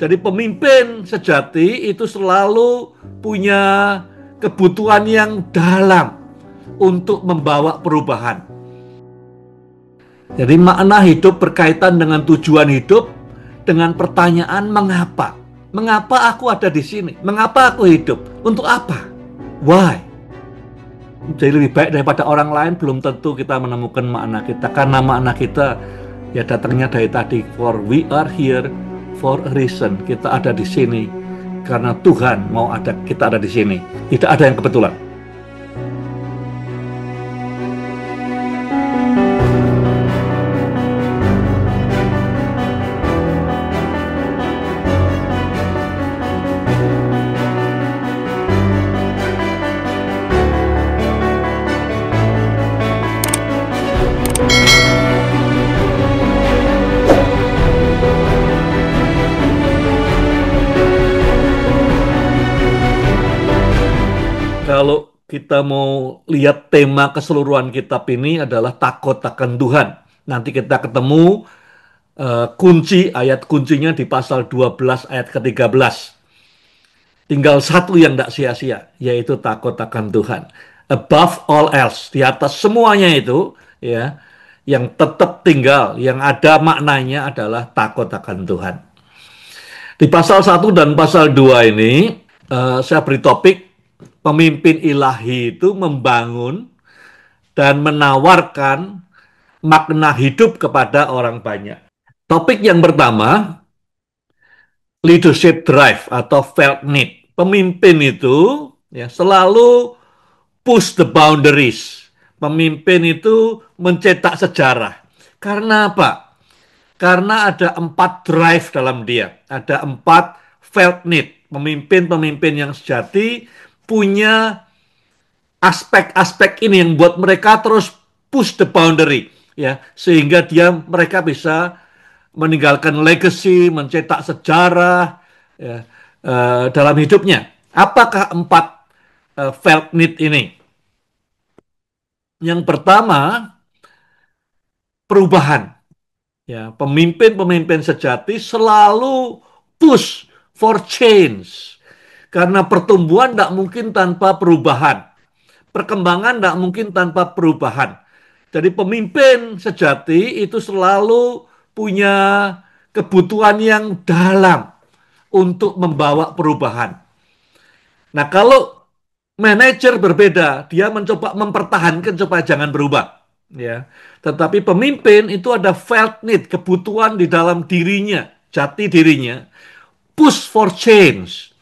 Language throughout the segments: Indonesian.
Jadi pemimpin sejati itu selalu punya kebutuhan yang dalam untuk membawa perubahan. Jadi makna hidup berkaitan dengan tujuan hidup, dengan pertanyaan mengapa. Mengapa aku ada di sini? Mengapa aku hidup? Untuk apa? Why? Jadi lebih baik daripada orang lain, belum tentu kita menemukan makna kita. Karena makna kita ya datangnya dari tadi. For we are here for a reason. Kita ada di sini karena Tuhan mau ada, kita ada di sini. Tidak ada yang kebetulan. Kalau kita mau lihat tema keseluruhan kitab ini adalah takut akan Tuhan. Nanti kita ketemu kunci, ayat kuncinya di pasal 12 ayat ke-13. Tinggal satu yang tidak sia-sia, yaitu takut akan Tuhan. Above all else, di atas semuanya itu, ya, yang tetap tinggal, yang ada maknanya adalah takut akan Tuhan. Di pasal 1 dan pasal 2 ini, saya beri topik, pemimpin ilahi itu membangun dan menawarkan makna hidup kepada orang banyak. Topik yang pertama, leadership drive atau felt need. Pemimpin itu ya selalu push the boundaries. Pemimpin itu mencetak sejarah. Karena apa? Karena ada 4 drive dalam dia. Ada 4 felt need. Pemimpin-pemimpin yang sejati punya aspek-aspek ini yang buat mereka terus push the boundary. Ya, sehingga mereka bisa meninggalkan legacy, mencetak sejarah ya, dalam hidupnya. Apakah 4 felt need ini? Yang pertama, perubahan. Ya, pemimpin-pemimpin sejati selalu push for change. Karena pertumbuhan tidak mungkin tanpa perubahan. Perkembangan tidak mungkin tanpa perubahan. Jadi pemimpin sejati itu selalu punya kebutuhan yang dalam untuk membawa perubahan. Nah, kalau manajer berbeda, dia mencoba mempertahankan supaya jangan berubah, ya. Tetapi pemimpin itu ada felt need, kebutuhan di dalam dirinya, jati dirinya, push for change.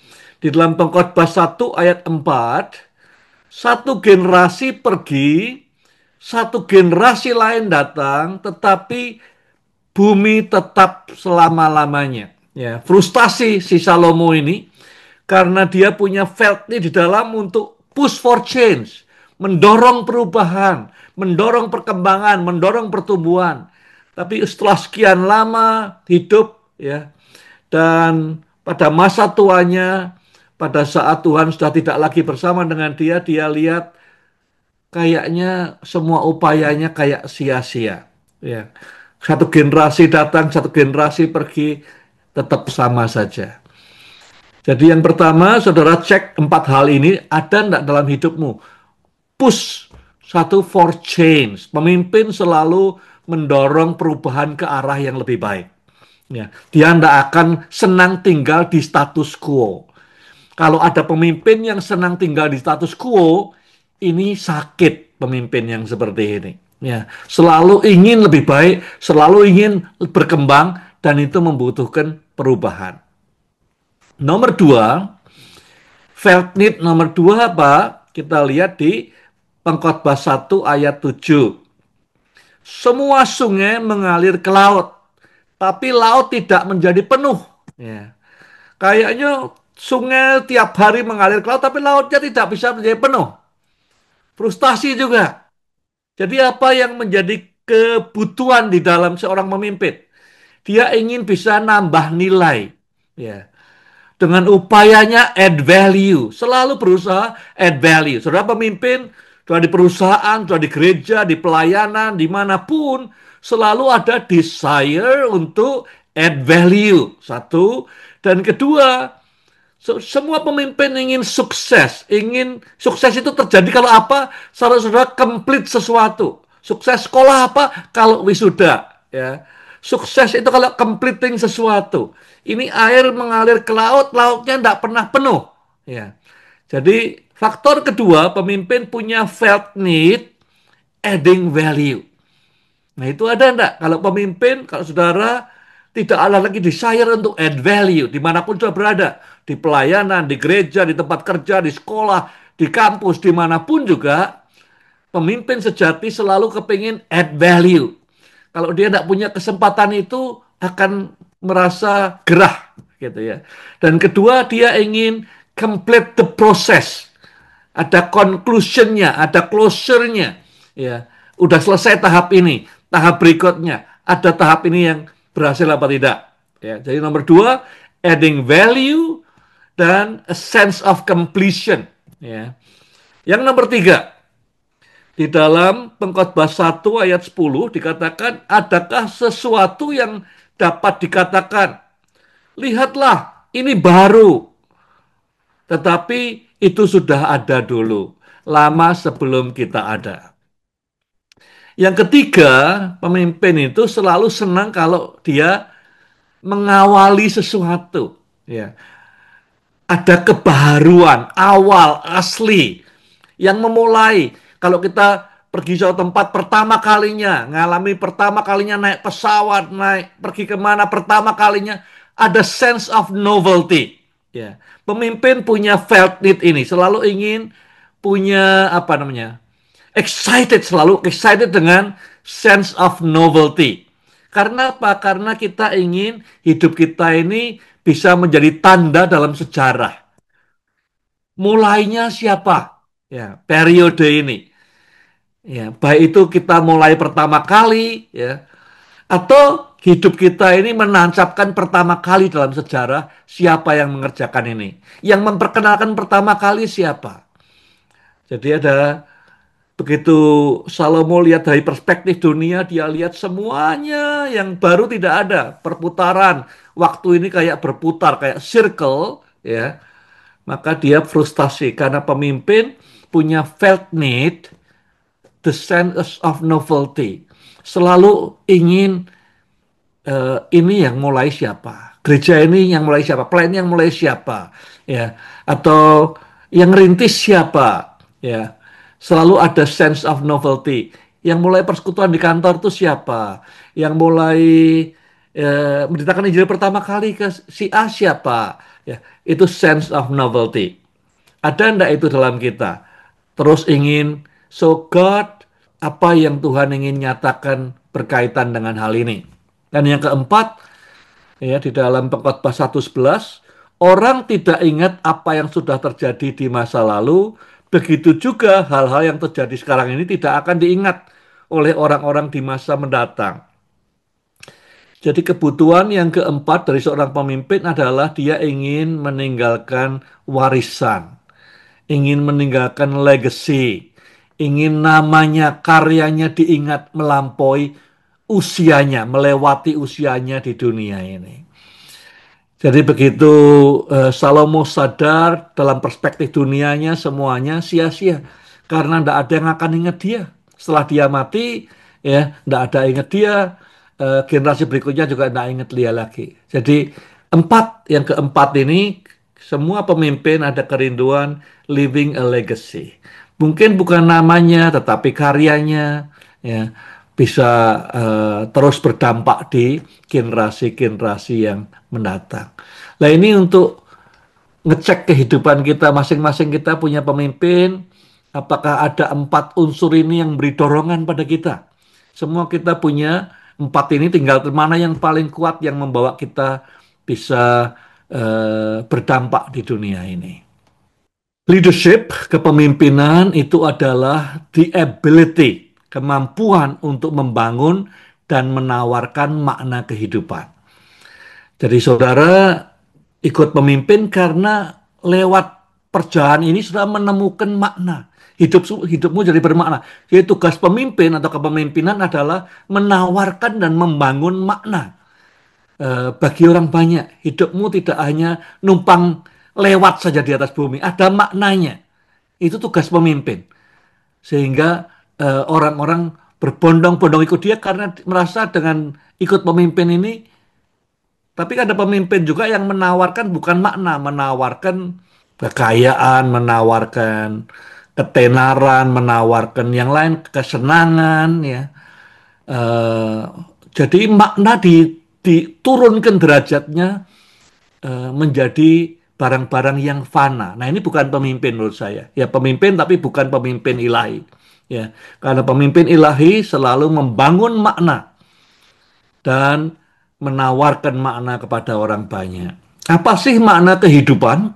Di dalam Pengkhotbah 1 ayat 4, satu generasi pergi, satu generasi lain datang, tetapi bumi tetap selama-lamanya. Ya, frustasi si Salomo ini karena dia punya felt need di dalam untuk push for change, mendorong perubahan, mendorong perkembangan, mendorong pertumbuhan. Tapi setelah sekian lama hidup ya, dan pada masa tuanya, pada saat Tuhan sudah tidak lagi bersama dengan dia, dia lihat kayaknya semua upayanya kayak sia-sia. Ya. Satu generasi datang, satu generasi pergi, tetap sama saja. Jadi yang pertama, saudara cek 4 hal ini ada enggak dalam hidupmu. Push, satu for change. Pemimpin selalu mendorong perubahan ke arah yang lebih baik. Ya, dia tidak akan senang tinggal di status quo. Kalau ada pemimpin yang senang tinggal di status quo, ini sakit pemimpin yang seperti ini. Ya, selalu ingin lebih baik, selalu ingin berkembang, dan itu membutuhkan perubahan. Nomor 2, felt need nomor 2 apa? Kita lihat di Pengkhotbah 1 ayat 7. Semua sungai mengalir ke laut, tapi laut tidak menjadi penuh. Ya. Kayaknya sungai tiap hari mengalir ke laut, tapi lautnya tidak bisa menjadi penuh. Frustasi juga. Jadi apa yang menjadi kebutuhan di dalam seorang pemimpin? Dia ingin bisa nambah nilai. Ya. Dengan upayanya add value. Selalu berusaha add value. Saudara pemimpin, sudah di perusahaan, sudah di gereja, di pelayanan, dimanapun, selalu ada desire untuk add value. Satu, Dan kedua, semua pemimpin ingin sukses. Ingin sukses itu terjadi kalau apa? Saudara-saudara complete sesuatu. Sukses sekolah apa? Kalau wisuda. Ya. Sukses itu kalau completing sesuatu. Ini air mengalir ke laut, lautnya tidak pernah penuh. Ya. Jadi faktor kedua, pemimpin punya felt need, adding value. Nah, itu ada enggak? Kalau pemimpin, kalau saudara tidak ada lagi desire untuk add value, dimanapun saudara berada, di pelayanan, di gereja, di tempat kerja, di sekolah, di kampus, dimanapun juga, pemimpin sejati selalu kepingin add value. Kalau dia tidak punya kesempatan itu, akan merasa gerah, gitu ya. Dan kedua, dia ingin complete the process. Ada conclusionnya, ada closure-nya. Ya, udah selesai tahap ini, tahap berikutnya, ada tahap ini yang berhasil apa tidak. Ya, jadi nomor dua, adding value dan a sense of completion. Ya. Yang nomor tiga, di dalam Pengkhotbah 1 ayat 10 dikatakan, adakah sesuatu yang dapat dikatakan, lihatlah ini baru, tetapi itu sudah ada dulu, lama sebelum kita ada. Yang ketiga, pemimpin itu selalu senang kalau dia mengawali sesuatu. Ya. Ada kebaharuan, awal, asli, yang memulai. Kalau kita pergi ke tempat pertama kalinya, ngalami pertama kalinya naik pesawat, naik pergi kemana pertama kalinya, ada sense of novelty. Ya. Pemimpin punya felt need ini, selalu ingin punya apa namanya, excited, selalu excited dengan sense of novelty. Karena apa? Karena kita ingin hidup kita ini bisa menjadi tanda dalam sejarah. Mulainya siapa? Ya, periode ini. Ya, baik itu kita mulai pertama kali, ya, atau hidup kita ini menancapkan pertama kali dalam sejarah siapa yang mengerjakan ini. Yang memperkenalkan pertama kali siapa? Jadi ada begitu Salomo lihat dari perspektif dunia, dia lihat semuanya yang baru tidak ada. Perputaran waktu ini kayak berputar, kayak circle, ya. Maka dia frustasi karena pemimpin punya felt need, the sense of novelty. Selalu ingin ini yang mulai siapa? Gereja ini yang mulai siapa? Plan yang mulai siapa? Ya, atau yang rintis siapa? Ya, selalu ada sense of novelty. Yang mulai persekutuan di kantor itu siapa? Yang mulai memberitakan Injil pertama kali ke si A siapa? Ya, itu sense of novelty. Ada enggak itu dalam kita? Terus ingin, so God, apa yang Tuhan ingin nyatakan berkaitan dengan hal ini? Dan yang keempat, ya, di dalam Pengkhotbah 1:11, orang tidak ingat apa yang sudah terjadi di masa lalu, begitu juga hal-hal yang terjadi sekarang ini tidak akan diingat oleh orang-orang di masa mendatang. Jadi kebutuhan yang keempat dari seorang pemimpin adalah dia ingin meninggalkan warisan, ingin meninggalkan legacy, ingin namanya, karyanya diingat melampaui usianya, melewati usianya di dunia ini. Jadi begitu Salomo sadar dalam perspektif dunianya semuanya sia-sia karena tidak ada yang akan ingat dia. Setelah dia mati, ya tidak ada ingat dia. Generasi berikutnya juga tidak ingat dia lagi. Jadi yang keempat ini semua pemimpin ada kerinduan leaving a legacy. Mungkin bukan namanya, tetapi karyanya, ya bisa terus berdampak di generasi-generasi yang mendatang. Nah ini untuk ngecek kehidupan kita masing-masing, kita punya pemimpin, apakah ada 4 unsur ini yang beri dorongan pada kita. Semua kita punya 4 ini, tinggal mana yang paling kuat yang membawa kita bisa berdampak di dunia ini. Leadership, kepemimpinan itu adalah the ability, kemampuan untuk membangun dan menawarkan makna kehidupan. Jadi saudara ikut pemimpin karena lewat perjalanan ini sudah menemukan makna. Hidupmu jadi bermakna. Jadi tugas pemimpin atau kepemimpinan adalah menawarkan dan membangun makna. bagi orang banyak, hidupmu tidak hanya numpang lewat saja di atas bumi, ada maknanya. Itu tugas pemimpin. Sehingga orang-orang berbondong-bondong ikut dia karena merasa dengan ikut pemimpin ini, tapi ada pemimpin juga yang menawarkan bukan makna, menawarkan kekayaan, menawarkan ketenaran, menawarkan yang lain, kesenangan, ya. Eh, jadi makna diturunkan derajatnya menjadi barang-barang yang fana. Nah, ini bukan pemimpin menurut saya. Ya, pemimpin tapi bukan pemimpin ilahi. Ya, karena pemimpin ilahi selalu membangun makna dan menawarkan makna kepada orang banyak. Apa sih makna kehidupan?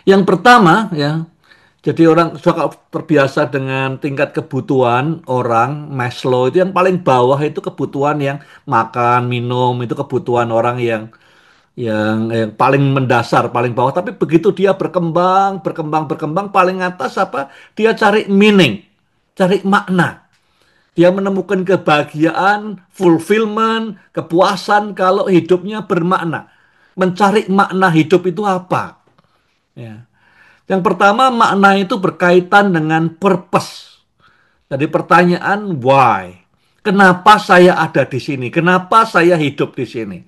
Yang pertama, ya, jadi orang suka terbiasa dengan tingkat kebutuhan orang, Maslow itu yang paling bawah itu kebutuhan yang makan, minum, itu kebutuhan orang yang paling mendasar, paling bawah. Tapi begitu dia berkembang, berkembang, berkembang, paling atas apa? Dia cari meaning, cari makna. Dia menemukan kebahagiaan, fulfillment, kepuasan kalau hidupnya bermakna. Mencari makna hidup itu apa? Ya. Yang pertama, makna itu berkaitan dengan purpose. Jadi pertanyaan why? Kenapa saya ada di sini? Kenapa saya hidup di sini?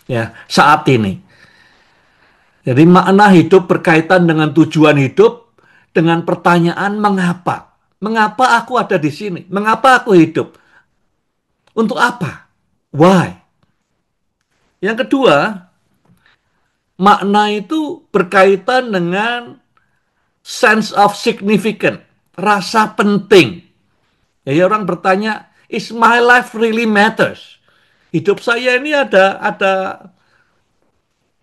Ya, saat ini. Jadi makna hidup berkaitan dengan tujuan hidup, dengan pertanyaan mengapa? Mengapa aku ada di sini? Mengapa aku hidup? Untuk apa? Why? Yang kedua, makna itu berkaitan dengan sense of significance, rasa penting. Jadi orang bertanya, is my life really matters? Hidup saya ini ada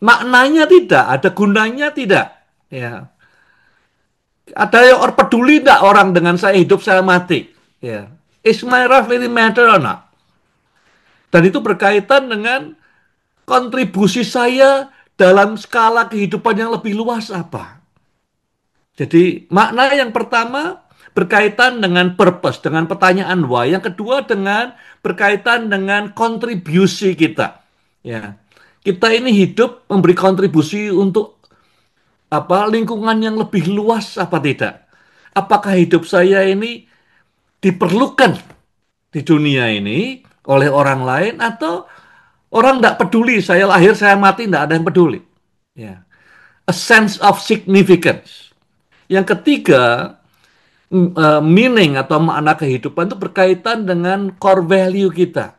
maknanya tidak, ada gunanya tidak. Ya. Ada yang peduli tidak orang dengan saya hidup saya mati? Ya. Is my life really matter or not? Dan itu berkaitan dengan kontribusi saya dalam skala kehidupan yang lebih luas apa? Jadi makna yang pertama berkaitan dengan purpose, dengan pertanyaan why. Yang kedua dengan berkaitan dengan kontribusi kita. Ya. Kita ini hidup memberi kontribusi untuk apa lingkungan yang lebih luas apa tidak? Apakah hidup saya ini diperlukan di dunia ini oleh orang lain atau orang tidak peduli saya lahir saya mati tidak ada yang peduli. Ya. A sense of significance. Yang ketiga, meaning atau makna kehidupan itu berkaitan dengan core value kita.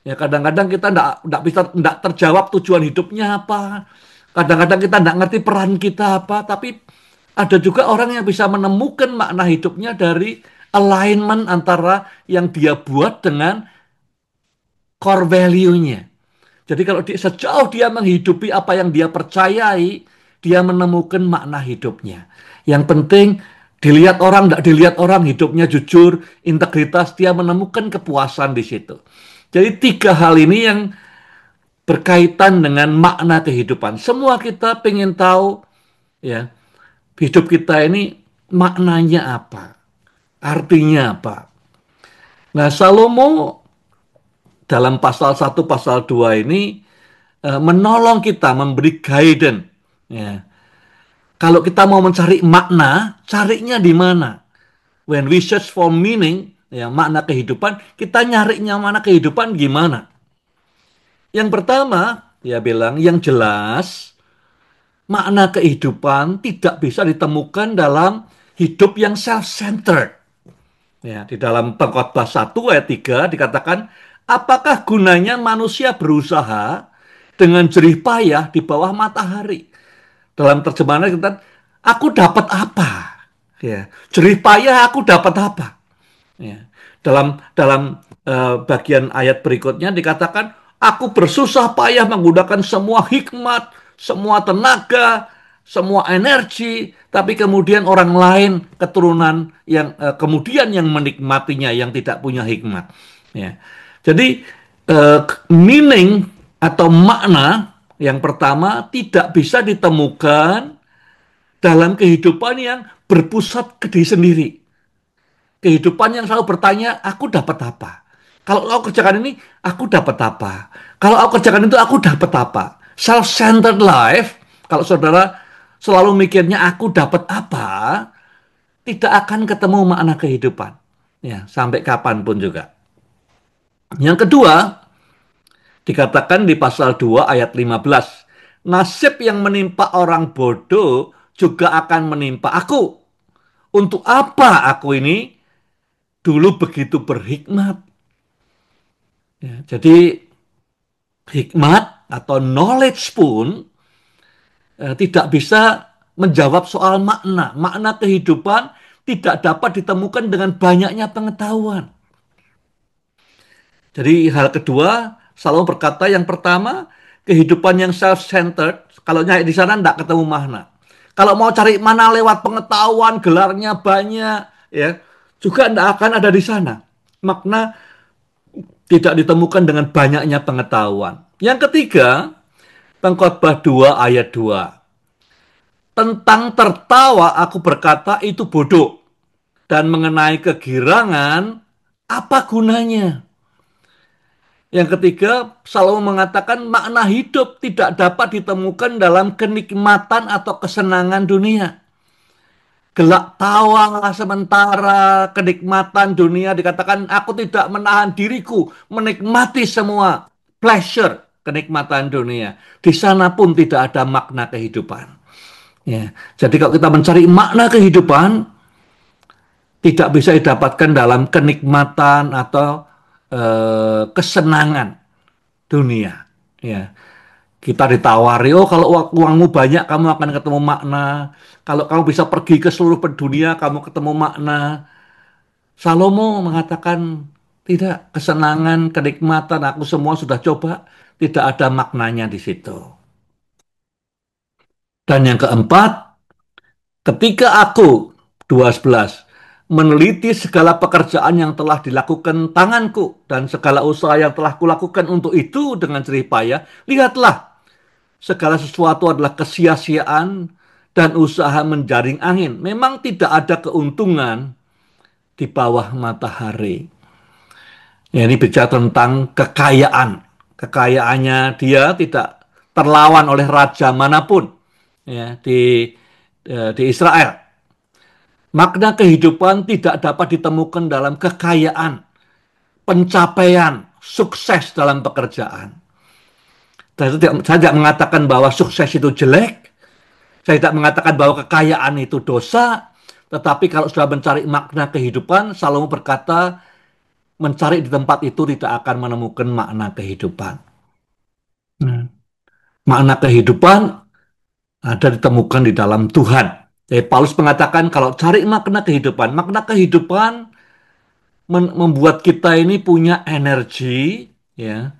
Ya kadang-kadang kita tidak bisa tidak terjawab tujuan hidupnya apa. Kadang-kadang kita tidak ngerti peran kita apa. Tapi ada juga orang yang bisa menemukan makna hidupnya dari alignment antara yang dia buat dengan core value-nya. Jadi kalau sejauh dia menghidupi apa yang dia percayai, dia menemukan makna hidupnya. Yang penting dilihat orang, tidak dilihat orang, hidupnya jujur, integritas, dia menemukan kepuasan di situ. Jadi tiga hal ini yang berkaitan dengan makna kehidupan. Semua kita pengen tahu, ya, hidup kita ini maknanya apa, artinya apa. Nah, Salomo dalam pasal 1, pasal 2 ini menolong kita, memberi guidance. Ya. Kalau kita mau mencari makna, carinya di mana? When we search for meaning, ya, makna kehidupan, kita nyarinya mana kehidupan gimana? Yang pertama, dia bilang, yang jelas, makna kehidupan tidak bisa ditemukan dalam hidup yang self-centered. Ya, di dalam Pengkhotbah 1 ayat 3 dikatakan, apakah gunanya manusia berusaha dengan jerih payah di bawah matahari? Dalam terjemahan kita, aku dapat apa? Ya, jerih payah aku dapat apa? Ya. Dalam bagian ayat berikutnya dikatakan, aku bersusah payah menggunakan semua hikmat, semua tenaga, semua energi, tapi kemudian orang lain keturunan yang kemudian yang menikmatinya yang tidak punya hikmat. Ya. Jadi meaning atau makna yang pertama tidak bisa ditemukan dalam kehidupan yang berpusat ke diri sendiri. Kehidupan yang selalu bertanya, aku dapat apa? Kalau aku kerjakan ini, aku dapat apa? Kalau aku kerjakan itu, aku dapat apa? Self-centered life, kalau saudara selalu mikirnya aku dapat apa, tidak akan ketemu makna kehidupan. Ya, sampai kapanpun juga. Yang kedua, dikatakan di pasal 2 ayat 15. Nasib yang menimpa orang bodoh juga akan menimpa aku. Untuk apa aku ini dulu begitu berhikmat? Ya, jadi hikmat atau knowledge pun tidak bisa menjawab soal makna. Makna kehidupan tidak dapat ditemukan dengan banyaknya pengetahuan. Jadi hal kedua, Salomo berkata yang pertama, kehidupan yang self-centered, kalau nyari di sana tidak ketemu makna. Kalau mau cari mana lewat pengetahuan, gelarnya banyak, ya juga tidak akan ada di sana. Makna tidak ditemukan dengan banyaknya pengetahuan. Yang ketiga, Pengkhotbah 2 ayat 2. Tentang tertawa aku berkata itu bodoh. Dan mengenai kegirangan, apa gunanya? Yang ketiga, Salomo mengatakan makna hidup tidak dapat ditemukan dalam kenikmatan atau kesenangan dunia. Gelak tawa sementara, kenikmatan dunia dikatakan aku tidak menahan diriku menikmati semua pleasure kenikmatan dunia. Di sana pun tidak ada makna kehidupan. Ya. Jadi kalau kita mencari makna kehidupan, tidak bisa didapatkan dalam kenikmatan atau kesenangan dunia. Ya. Kita ditawari, oh kalau uangmu banyak kamu akan ketemu makna. Kalau kamu bisa pergi ke seluruh dunia, kamu ketemu makna. Salomo mengatakan, tidak, kesenangan, kenikmatan, aku semua sudah coba, tidak ada maknanya di situ. Dan yang keempat, ketika aku 12 meneliti segala pekerjaan yang telah dilakukan tanganku dan segala usaha yang telah kulakukan untuk itu dengan jerih payah, lihatlah segala sesuatu adalah kesia-siaan dan usaha menjaring angin. Memang tidak ada keuntungan di bawah matahari. Ya, ini bicara tentang kekayaan. Kekayaannya dia tidak terlawan oleh raja manapun ya, di Israel. Makna kehidupan tidak dapat ditemukan dalam kekayaan, pencapaian, sukses dalam pekerjaan. Saya tidak mengatakan bahwa sukses itu jelek, saya tidak mengatakan bahwa kekayaan itu dosa, tetapi kalau sudah mencari makna kehidupan, Salomo berkata, mencari di tempat itu tidak akan menemukan makna kehidupan. Nah, makna kehidupan ada ditemukan di dalam Tuhan. Jadi Paulus mengatakan kalau cari makna kehidupan membuat kita ini punya energi, ya,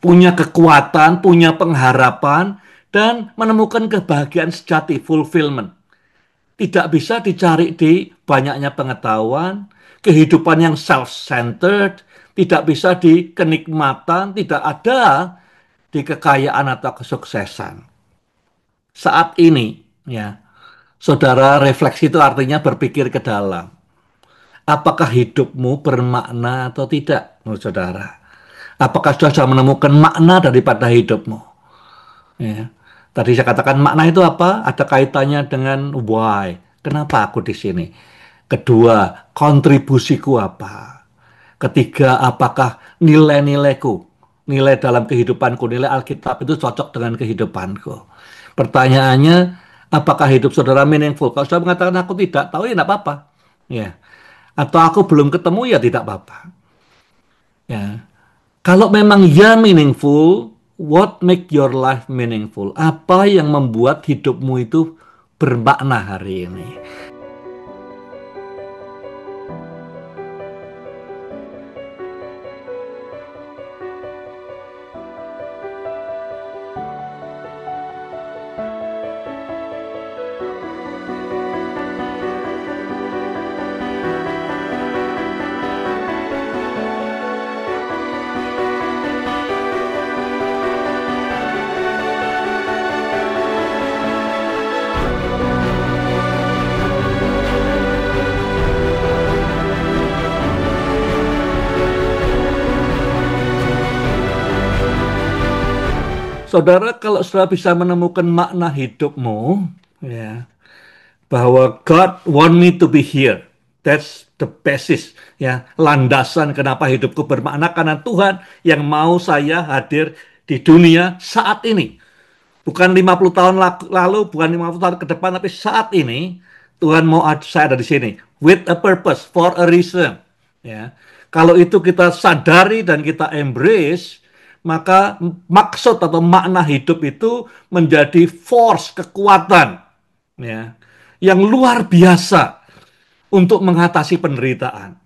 punya kekuatan, punya pengharapan, dan menemukan kebahagiaan sejati, fulfillment. Tidak bisa dicari di banyaknya pengetahuan, kehidupan yang self-centered, tidak bisa di kenikmatan, tidak ada di kekayaan atau kesuksesan. Saat ini, ya, saudara refleksi itu artinya berpikir ke dalam. Apakah hidupmu bermakna atau tidak, menurut saudara? Apakah sudah menemukan makna daripada hidupmu? Ya. Tadi saya katakan makna itu apa? Ada kaitannya dengan why. Kenapa aku di sini? Kedua, kontribusiku apa? Ketiga, apakah nilai-nilaiku, nilai dalam kehidupanku, nilai Alkitab itu cocok dengan kehidupanku? Pertanyaannya, apakah hidup saudara meaningful? Kalau saudara mengatakan aku tidak tahu, ya tidak apa-apa. Ya. Atau aku belum ketemu, ya tidak apa-apa. Ya. Kalau memang ya meaningful, what make your life meaningful? Apa yang membuat hidupmu itu bermakna hari ini? Saudara, kalau saudara bisa menemukan makna hidupmu, ya, bahwa God want me to be here. That's the basis, ya, landasan kenapa hidupku bermakna karena Tuhan yang mau saya hadir di dunia saat ini. Bukan 50 tahun lalu, bukan 50 tahun ke depan, tapi saat ini Tuhan mau saya ada di sini with a purpose, for a reason. Ya. Kalau itu kita sadari dan kita embrace, maka maksud atau makna hidup itu menjadi force, kekuatan, ya, yang luar biasa untuk mengatasi penderitaan.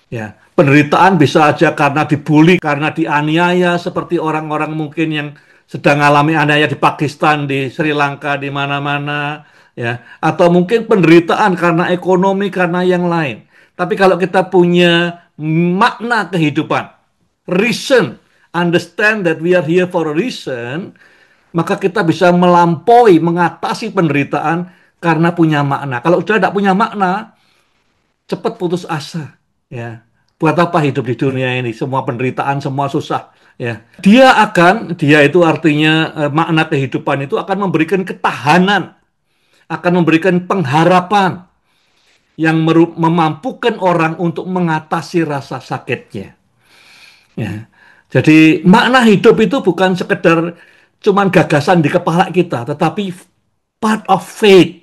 Ya, penderitaan bisa aja karena dibully, karena dianiaya seperti orang-orang mungkin yang sedang mengalami aniaya di Pakistan, di Sri Lanka, di mana-mana, ya. Atau mungkin penderitaan karena ekonomi, karena yang lain. Tapi kalau kita punya makna kehidupan, reason, understand that we are here for a reason, maka kita bisa melampaui, mengatasi penderitaan karena punya makna. Kalau sudah tidak punya makna, cepat putus asa, ya. Buat apa hidup di dunia ini? Semua penderitaan, semua susah, ya. Dia itu artinya makna kehidupan itu akan memberikan ketahanan, akan memberikan pengharapan yang memampukan orang untuk mengatasi rasa sakitnya. Ya. Jadi makna hidup itu bukan sekedar cuman gagasan di kepala kita, tetapi part of faith,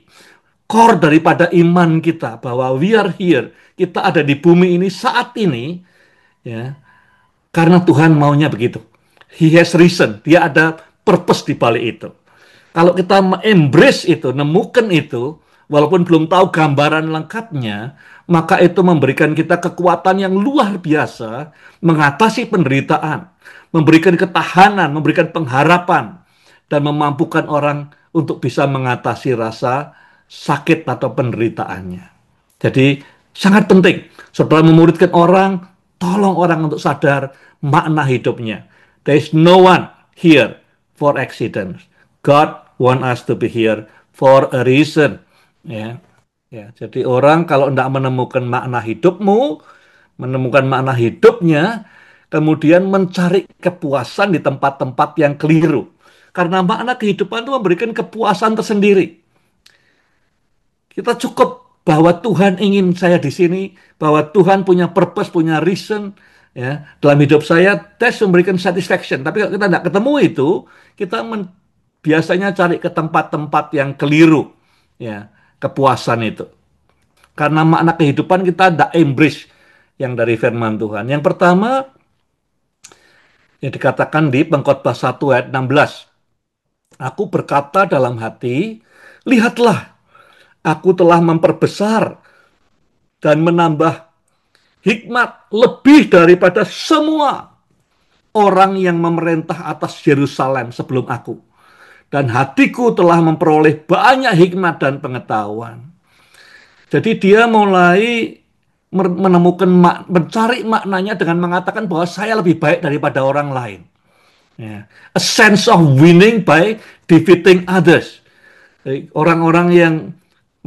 core daripada iman kita bahwa we are here, kita ada di bumi ini saat ini, ya, karena Tuhan maunya begitu. He has reason, dia ada purpose di balik itu. Kalau kita embrace itu, nemukan itu, walaupun belum tahu gambaran lengkapnya, maka itu memberikan kita kekuatan yang luar biasa mengatasi penderitaan, memberikan ketahanan, memberikan pengharapan, dan memampukan orang untuk bisa mengatasi rasa sakit atau penderitaannya. Jadi sangat penting setelah memuridkan orang, tolong orang untuk sadar makna hidupnya. There is no one here for accidents. God want us to be here for a reason. Ya, ya. Jadi orang kalau tidak menemukan makna hidupmu, menemukan makna hidupnya, kemudian mencari kepuasan di tempat-tempat yang keliru. Karena makna kehidupan itu memberikan kepuasan tersendiri. Kita cukup bahwa Tuhan ingin saya di sini, bahwa Tuhan punya purpose, punya reason, ya, dalam hidup saya, that's memberikan satisfaction. Tapi kalau kita tidak ketemu itu, kita biasanya cari ke tempat-tempat yang keliru, ya, kepuasan itu. Karena makna kehidupan kita tidak embrace yang dari firman Tuhan. Yang pertama, yang dikatakan di Pengkhotbah 1 ayat 16. Aku berkata dalam hati, lihatlah, aku telah memperbesar dan menambah hikmat lebih daripada semua orang yang memerintah atas Yerusalem sebelum aku. Dan hatiku telah memperoleh banyak hikmat dan pengetahuan. Jadi dia mulai mencari maknanya dengan mengatakan bahwa saya lebih baik daripada orang lain. Ya. A sense of winning by defeating others. Orang-orang yang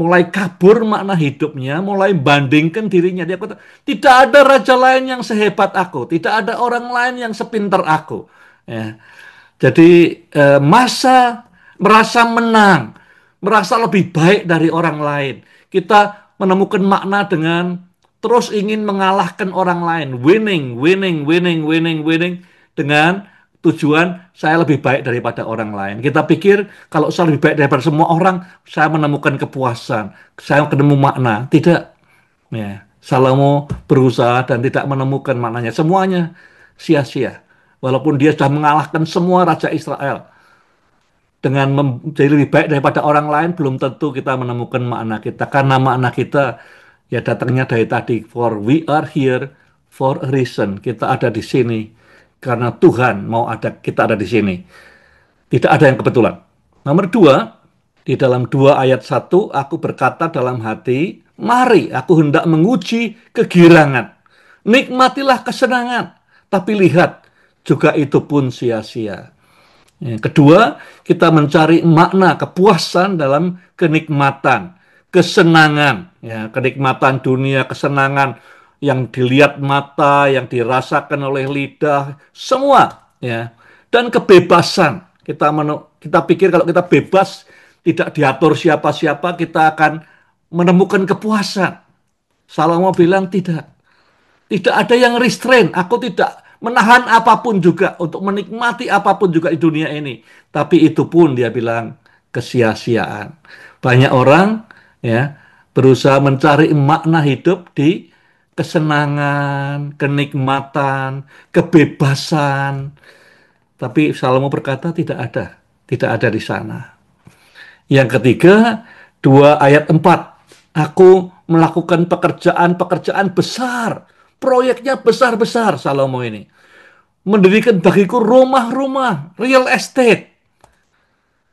mulai kabur makna hidupnya, mulai bandingkan dirinya. Dia kata, tidak ada raja lain yang sehebat aku, tidak ada orang lain yang sepintar aku. Ya. Jadi merasa menang, merasa lebih baik dari orang lain. Kita menemukan makna dengan terus ingin mengalahkan orang lain, winning, winning, winning, winning, winning, dengan tujuan saya lebih baik daripada orang lain. Kita pikir kalau saya lebih baik daripada semua orang, saya menemukan kepuasan, saya ketemu makna. Tidak. Ya, Salomo berusaha dan tidak menemukan maknanya. Semuanya sia-sia. Walaupun dia sudah mengalahkan semua raja Israel. Dengan menjadi lebih baik daripada orang lain, belum tentu kita menemukan makna kita. Karena makna kita ya datangnya dari tadi. For we are here for a reason. Kita ada di sini karena Tuhan mau kita ada di sini. Tidak ada yang kebetulan. Nomor 2, di dalam 2 ayat 1, aku berkata dalam hati, mari aku hendak menguji kegirangan. Nikmatilah kesenangan, tapi lihat, juga itu pun sia-sia. Kedua, kita mencari makna kepuasan dalam kenikmatan, kesenangan, ya, kenikmatan dunia, kesenangan yang dilihat mata, yang dirasakan oleh lidah, semua, ya, dan kebebasan, Kita pikir kalau kita bebas, tidak diatur siapa-siapa, kita akan menemukan kepuasan. Salomo bilang tidak. Tidak ada yang restrain. Aku tidak menahan apapun juga untuk menikmati apapun juga di dunia ini. Tapi itu pun dia bilang kesia-siaan. Banyak orang ya berusaha mencari makna hidup di kesenangan, kenikmatan, kebebasan. Tapi Salomo berkata tidak ada. Tidak ada di sana. Yang ketiga, 2 ayat 4. Aku melakukan pekerjaan-pekerjaan besar. Proyeknya besar-besar Salomo ini. Mendirikan bagiku rumah-rumah, real estate.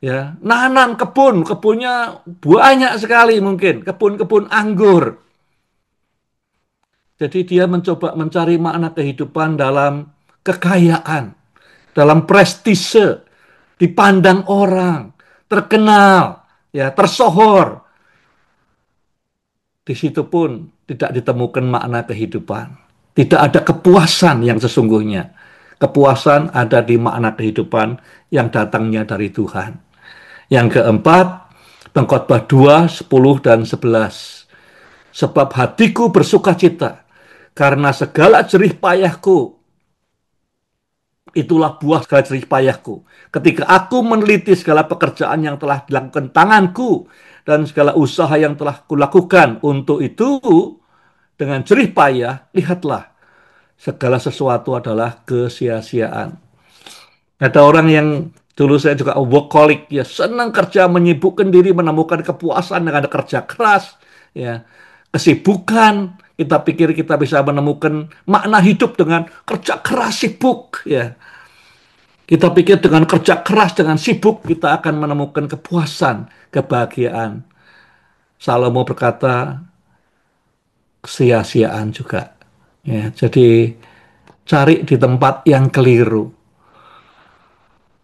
Ya, nanam kebun, kebunnya banyak sekali mungkin, kebun-kebun anggur. Jadi dia mencoba mencari makna kehidupan dalam kekayaan, dalam prestise, dipandang orang, terkenal, ya, tersohor. Di situ pun tidak ditemukan makna kehidupan. Tidak ada kepuasan yang sesungguhnya. Kepuasan ada di makna kehidupan yang datangnya dari Tuhan. Yang keempat, Pengkhotbah 2, 10 dan 11. Sebab hatiku bersuka cita karena segala jerih payahku, itulah buah segala jerih payahku. Ketika aku meneliti segala pekerjaan yang telah dilakukan tanganku dan segala usaha yang telah kulakukan untuk itu, dengan jerih payah, lihatlah, segala sesuatu adalah kesia-siaan. Ada orang yang dulu saya juga workaholic, ya senang kerja, menyibukkan diri, menemukan kepuasan dengan kerja keras, ya kesibukan. Kita pikir kita bisa menemukan makna hidup dengan kerja keras, sibuk, ya. Kita pikir dengan kerja keras, dengan sibuk, kita akan menemukan kepuasan, kebahagiaan. Salomo berkata, sia-siaan juga. Ya, jadi cari di tempat yang keliru.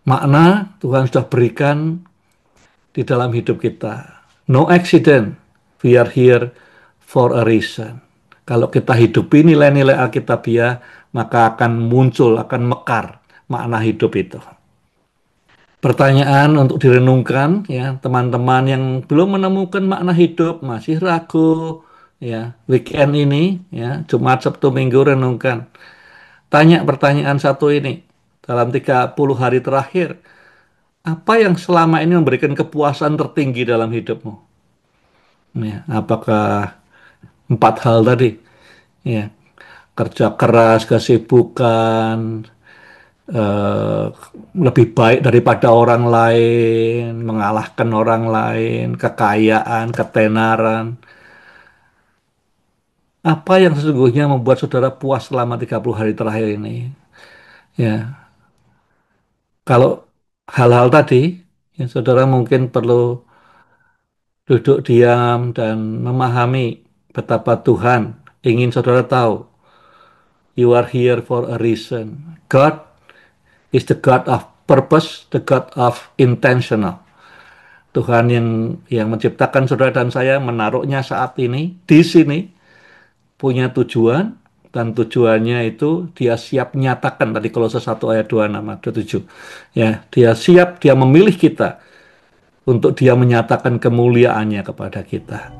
Makna Tuhan sudah berikan di dalam hidup kita. No accident, we are here for a reason. Kalau kita hidupi nilai-nilai Alkitabiah, maka akan muncul, akan mekar makna hidup itu. Pertanyaan untuk direnungkan, ya teman-teman yang belum menemukan makna hidup, masih ragu, ya weekend ini, ya Jumat, Sabtu, Minggu renungkan. Tanya pertanyaan satu ini, dalam 30 hari terakhir, apa yang selama ini memberikan kepuasan tertinggi dalam hidupmu? Ya, apakah 4 hal tadi? Ya, kerja keras, kesibukan, eh, lebih baik daripada orang lain, mengalahkan orang lain, kekayaan, ketenaran. Apa yang sesungguhnya membuat saudara puas selama 30 hari terakhir ini? Ya, kalau hal-hal tadi, ya saudara mungkin perlu duduk diam dan memahami betapa Tuhan ingin saudara tahu. You are here for a reason. God is the God of purpose, the God of intentional. Tuhan yang menciptakan saudara dan saya, menaruhnya saat ini di sini, punya tujuan, dan tujuannya itu dia siap nyatakan, tadi Kolose 1 ayat 26 ada 7. Ya, dia siap, dia memilih kita untuk dia menyatakan kemuliaannya kepada kita.